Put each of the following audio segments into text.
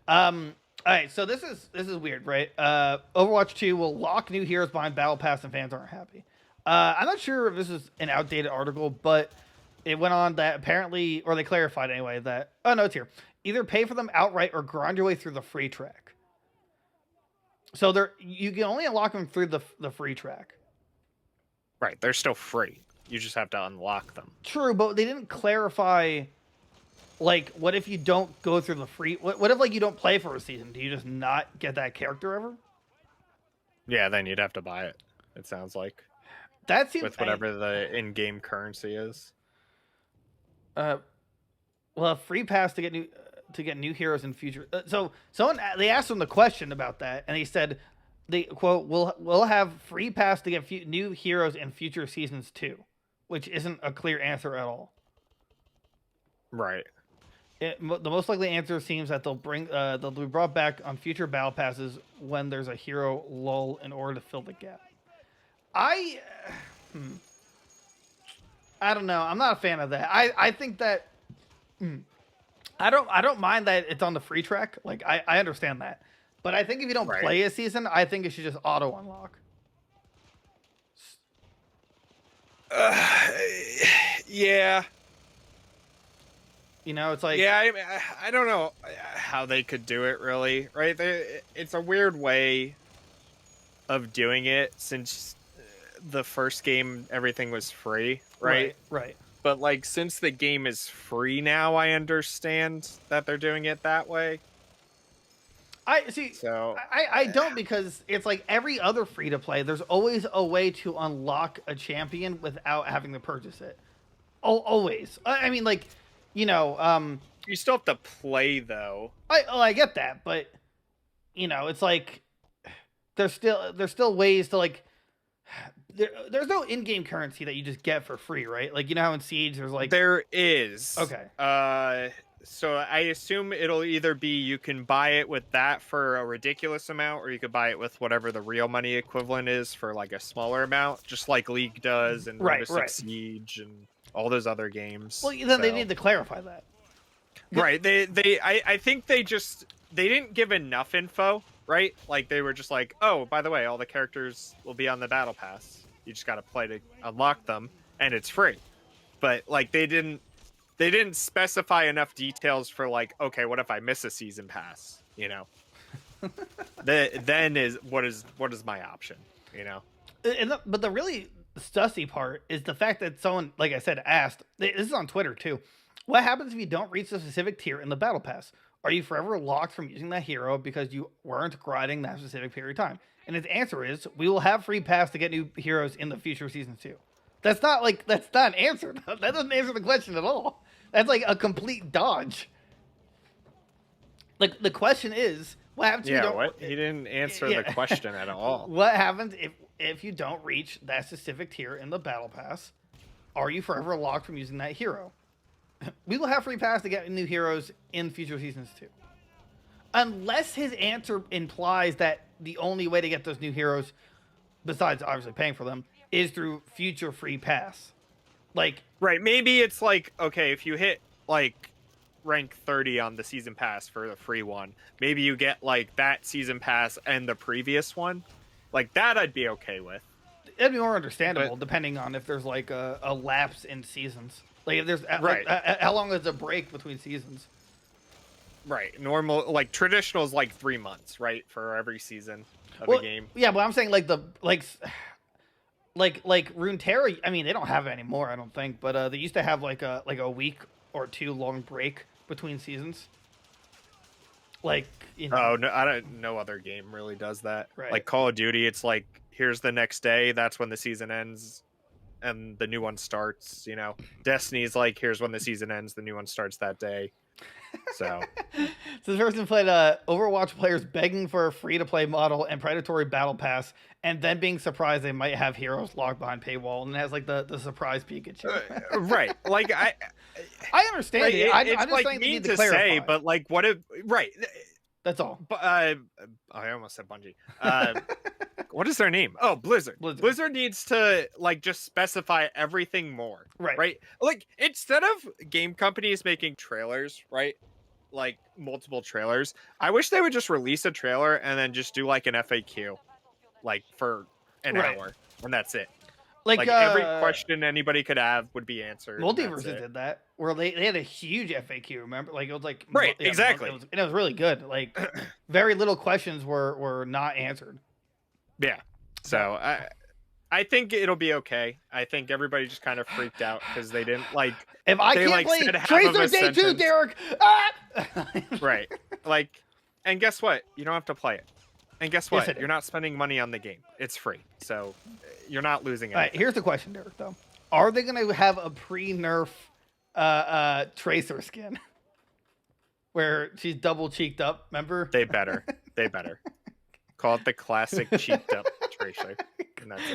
All right, so this is weird, right? Overwatch 2 will lock new heroes behind Battle Pass and fans aren't happy. I'm not sure if this is an outdated article, but it went on that apparently, or they clarified anyway, that, oh no, it's here. Either pay for them outright or grind your way through the free track. So you can only unlock them through the free track. Right, they're still free. You just have to unlock them. True, but they didn't clarify. Like, what if you don't go through the free? What if like you don't play for a season? Do you just not get that character ever? Yeah, then you'd have to buy it. It sounds like That seems with whatever the in-game currency is. Well, a free pass to get new heroes in future. So someone they asked him the question about that, and he said, "They quote we'll have free pass to get new heroes in future seasons too," which isn't a clear answer at all. Right. The most likely answer seems that they'll be brought back on future battle passes when there's a hero lull in order to fill the gap. I don't know. I'm not a fan of that. I think that I don't mind that it's on the free track. Like I understand that, but I think if you don't play a season, I think it should just auto unlock. Yeah. You know, it's like I don't know how they could do it really, right? It's a weird way of doing it since the first game everything was free, right? Right. But like since the game is free now, I understand that they're doing it that way. I see. So I don't, because it's like every other free to play. There's always a way to unlock a champion without having to purchase it. Always. I mean, like, you know, you still have to play though. I get that, but you know, it's like there's still ways to like. There's no in-game currency that you just get for free, right? Like, you know how in Siege there's like there is. Okay. So I assume it'll either be you can buy it with that for a ridiculous amount, or you could buy it with whatever the real money equivalent is for like a smaller amount, just like League does and right. Siege and all those other games. Well, then they need to clarify that. Right. I think they didn't give enough info, right? Like they were just like, oh, by the way, all the characters will be on the battle pass. You just got to play to unlock them, and it's free. But like they didn't specify enough details for like, okay, what if I miss a season pass? You know, then what is my option? You know, but the really stussy part is the fact that someone, like I said, asked. This is on Twitter too. What happens if you don't reach a specific tier in the battle pass? Are you forever locked from using that hero because you weren't grinding that specific period of time? And his answer is, we will have free pass to get new heroes in the future seasons too. That's not an answer. That doesn't answer the question at all. That's like a complete dodge. Like the question is, what happens if you don't? What? He didn't answer the question at all. What happens if you don't reach that specific tier in the battle pass? Are you forever locked from using that hero? We will have free pass to get new heroes in future seasons too. Unless his answer implies that the only way to get those new heroes, besides obviously paying for them, is through future free pass. Like, right, maybe it's like, okay, if you hit like rank 30 on the season pass for the free one, maybe you get like that season pass and the previous one. Like that I'd be okay with. It'd be more understandable depending on if there's like a lapse in seasons. Like if there's how long is a break between seasons? Right. Normal, like traditional is like 3 months, right, for every season of a game. Yeah, but I'm saying like like Runeterra. I mean, they don't have it anymore, I don't think. But they used to have like a week or two long break between seasons. Like, you know. Oh no, no other game really does that. Right. Like Call of Duty, it's like here's the next day. That's when the season ends. And the new one starts, you know. Destiny's like, here's when the season ends, the new one starts that day. So this person played Overwatch players begging for a free-to-play model and predatory battle pass, and then being surprised they might have heroes locked behind paywall, and it has like the surprise Pikachu. Right. Like I understand right, it. I'm just like saying mean to clarify. say, but like what if right. That's all. But I almost said Bungie. What is their name? Oh, Blizzard. Blizzard needs to like just specify everything more. Right. Right. Like instead of game companies making trailers, right? like multiple trailers. I wish they would just release a trailer and then just do like an FAQ, like for an hour, and that's it. Like every question anybody could have would be answered. Multiverses did that, where they had a huge FAQ. Remember, like it was like exactly, and it was really good. Like very little questions were not answered. Yeah, so I think it'll be okay. I think everybody just kind of freaked out because they didn't like. If I can't play Tracer Day 2, Derek. Right, like, and guess what? You don't have to play it. And guess what? Yes, you're not spending money on the game. It's free. So you're not losing anything. All right, here's the question, Derek, though. Are they going to have a pre-nerf Tracer skin? Where she's double cheeked up, remember? They better. They better. Call it the classic cheeked up Tracer.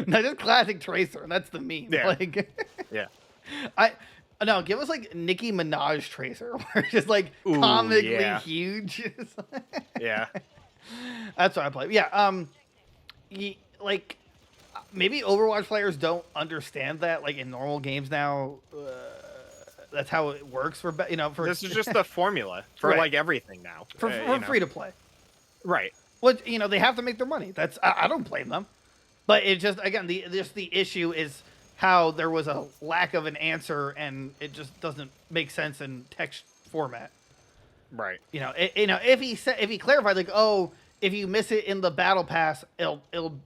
No, just classic Tracer. That's the meme. Yeah. Like, yeah. No, give us like Nicki Minaj Tracer, where it's just like comically huge. Yeah. That's what I play. Yeah, like maybe Overwatch players don't understand that. Like in normal games now, that's how it works for For this is just the formula for like everything now for free to play. Right. Well, they have to make their money. That's I don't blame them, but it just again the issue is how there was a lack of an answer and it just doesn't make sense in text format. Right. If he clarified like, oh, if you miss it in the battle pass, it'll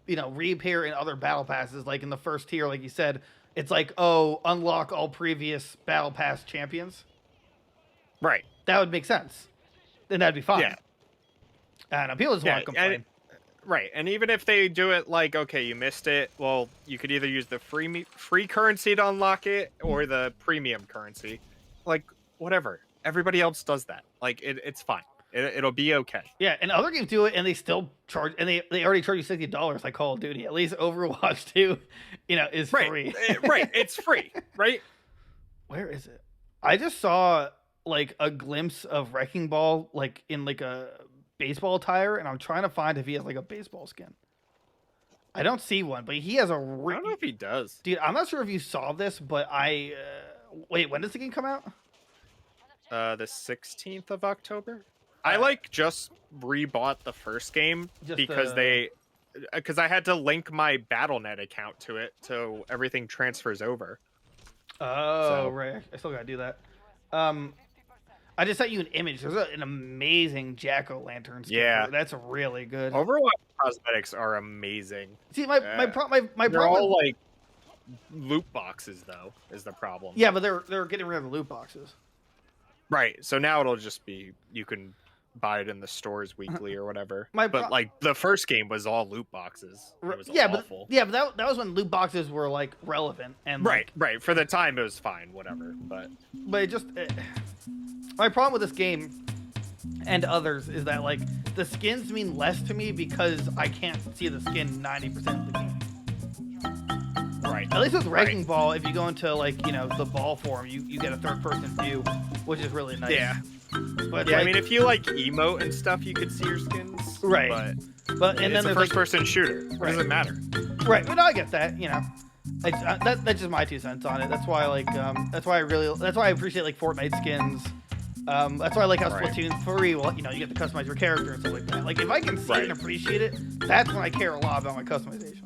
reappear in other battle passes, like in the first tier, like you said, it's like, oh, unlock all previous battle pass champions. Right. That would make sense. Then that'd be fine. Yeah. And people just want to complain. Right. And even if they do it like, okay, you missed it, well, you could either use the free currency to unlock it or the premium currency. Like, whatever. Everybody else does that. Like, it's fine. It'll be okay. Yeah, and other games do it, and they still charge, and they already charge you $60 like Call of Duty. At least Overwatch 2, is free. Right, it's free, right? Where is it? I just saw like a glimpse of Wrecking Ball, like in like a baseball attire, and I'm trying to find if he has like a baseball skin. I don't see one, but he has a. I don't know if he does, dude. I'm not sure if you saw this, but wait. When does the game come out? The 16th of October. I just rebought the first game because I had to link my BattleNet account to it, so everything transfers over. Oh, right. I still gotta do that. I just sent you an image. There's an amazing jack-o'-lantern skin. Yeah, that's really good. Overwatch cosmetics are amazing. See, my problem. They're all like loot boxes, though, is the problem. Yeah, but they're getting rid of the loot boxes. Right. So now it'll just be you can buy it in the stores weekly or whatever. But like the first game was all loot boxes. It was awful. But that was when loot boxes were like relevant and right. For the time it was fine, whatever. But it just my problem with this game and others is that like the skins mean less to me because I can't see the skin 90% of the game. Right. At least with Wrecking Ball, if you go into like the ball form, you get a third-person view, which is really nice. Yeah. But I mean, if you like emote and stuff, you could see your skins. Right. But and then it's a first-person shooter. What does it matter? Right. But no, I get that. That's just my 2 cents on it. That's why that's why I appreciate like Fortnite skins. That's why I like how Splatoon 3, well, you get to customize your character and stuff like that. Like if I can see it and appreciate it, that's when I care a lot about my customization.